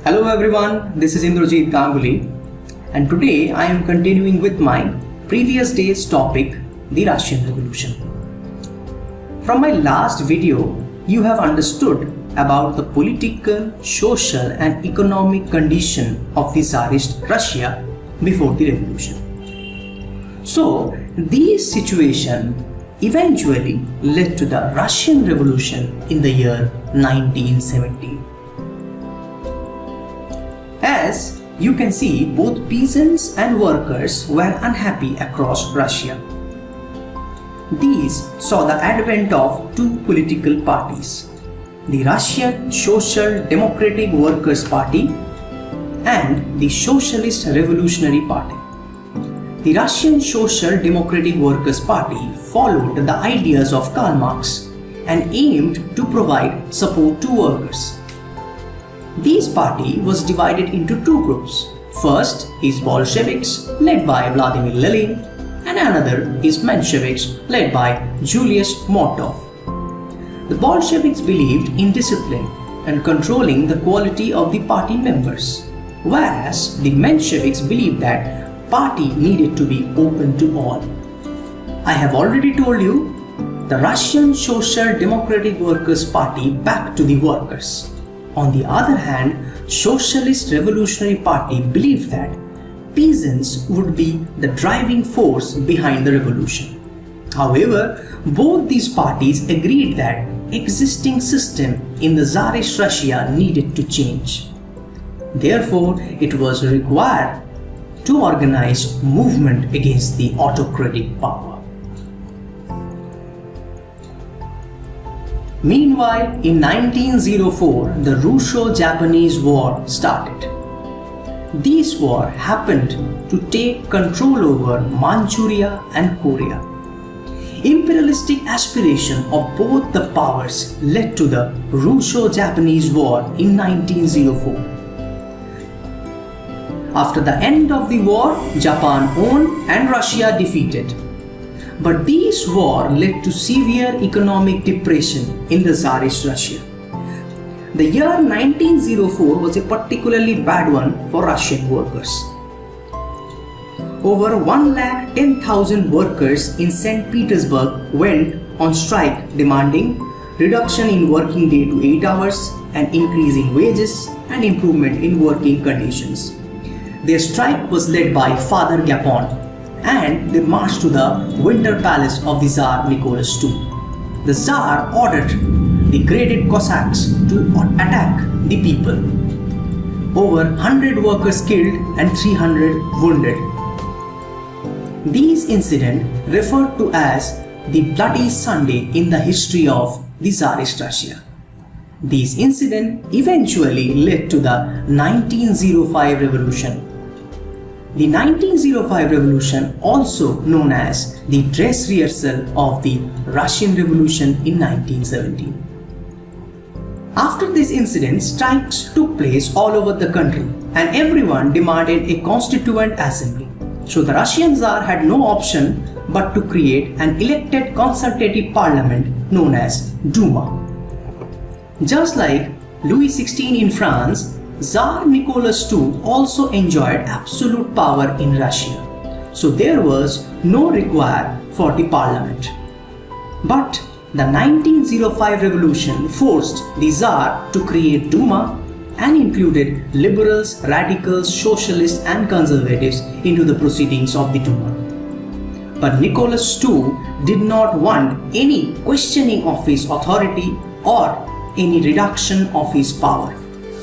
Hello everyone, this is Indrajit Ganguly and today I am continuing with my previous day's topic, the Russian Revolution. From my last video, you have understood about the political, social and economic condition of the Tsarist Russia before the revolution. So, this situation eventually led to the Russian Revolution in the year 1917. As you can see, both peasants and workers were unhappy across Russia. These saw the advent of two political parties, the Russian Social Democratic Workers' Party and the Socialist Revolutionary Party. The Russian Social Democratic Workers' Party followed the ideas of Karl Marx and aimed to provide support to workers. This party was divided into two groups. First is Bolsheviks led by Vladimir Lenin and another is Mensheviks led by Julius Martov. The Bolsheviks believed in discipline and controlling the quality of the party members, whereas the Mensheviks believed that party needed to be open to all. I have already told you, the Russian Social Democratic Workers' Party backed to the workers. On the other hand, Socialist Revolutionary Party believed that peasants would be the driving force behind the revolution. However, both these parties agreed that existing system in the Tsarist Russia needed to change. Therefore, it was required to organize movement against the autocratic power. Meanwhile, in 1904, the Russo-Japanese War started. This war happened to take control over Manchuria and Korea. Imperialistic aspiration of both the powers led to the Russo-Japanese War in 1904. After the end of the war, Japan won and Russia defeated. But this war led to severe economic depression in the Tsarist Russia. The year 1904 was a particularly bad one for Russian workers. Over 110,000 workers in St. Petersburg went on strike demanding reduction in working day to 8 hours and increase in wages and improvement in working conditions. Their strike was led by Father Gapon, and they marched to the Winter Palace of the Tsar Nicholas II. The Tsar ordered the graded Cossacks to attack the people. Over 100 workers killed and 300 wounded. This incident referred to as the Bloody Sunday in the history of the Tsarist Russia. This incident eventually led to the 1905 revolution. The 1905 revolution, also known as the dress rehearsal of the Russian Revolution in 1917. After this incident, strikes took place all over the country and everyone demanded a constituent assembly. So the Russian Tsar had no option but to create an elected consultative parliament known as Duma. Just like Louis XVI in France, Tsar Nicholas II also enjoyed absolute power in Russia, so there was no require for the parliament. But the 1905 revolution forced the Tsar to create Duma and included liberals, radicals, socialists and conservatives into the proceedings of the Duma. But Nicholas II did not want any questioning of his authority or any reduction of his power.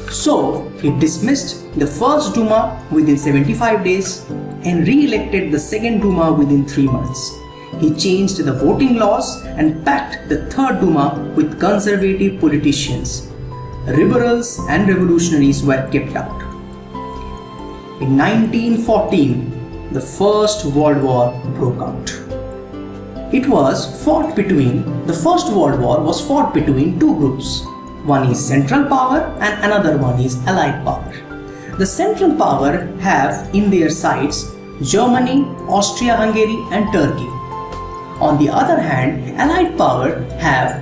So, he dismissed the first Duma within 75 days and re-elected the second Duma within 3 months. He changed the voting laws and packed the third Duma with conservative politicians. Liberals and revolutionaries were kept out. In 1914, the First World War broke out. The First World War was fought between two groups. One is Central Power and another one is Allied Power. The Central Power have in their sides Germany, Austria-Hungary and Turkey. On the other hand, Allied Power have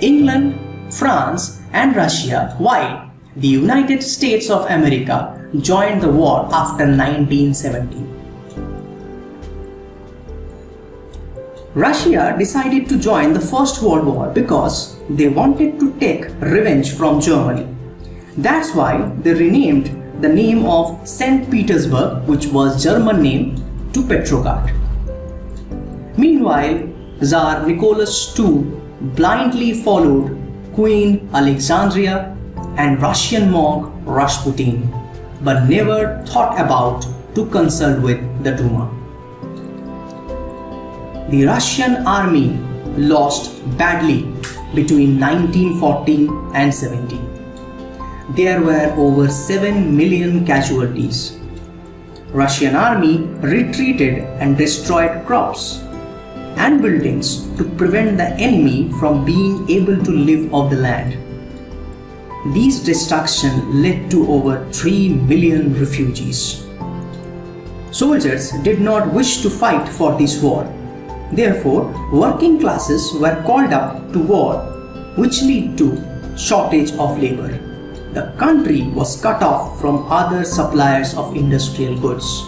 England, France and Russia, while The United States of America joined the war after 1917. Russia decided to join the First World War because they wanted to take revenge from Germany. That's why they renamed the name of St. Petersburg, which was German name, to Petrograd. Meanwhile, Tsar Nicholas II blindly followed Queen Alexandria and Russian monk Rasputin, but never thought about to consult with the Duma. The Russian army lost badly between 1914 and 17. There were over 7 million casualties. Russian army retreated and destroyed crops and buildings to prevent the enemy from being able to live off the land. These destruction led to over 3 million refugees. Soldiers did not wish to fight for this war. Therefore, working classes were called up to war, which led to shortage of labor. The country was cut off from other suppliers of industrial goods.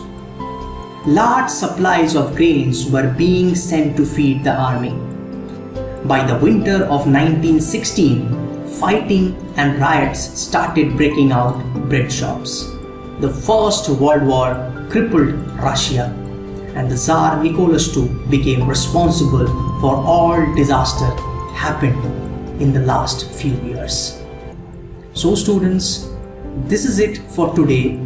Large supplies of grains were being sent to feed the army. By the winter of 1916, fighting and riots started breaking out bread shops. The First World War crippled Russia, and the Tsar Nicholas II became responsible for all disaster happened in the last few years. So students, this is it for today.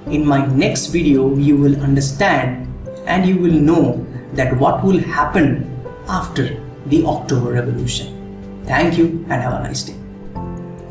In my next video, you will understand and you will know that what will happen after the October Revolution. Thank you and have a nice day.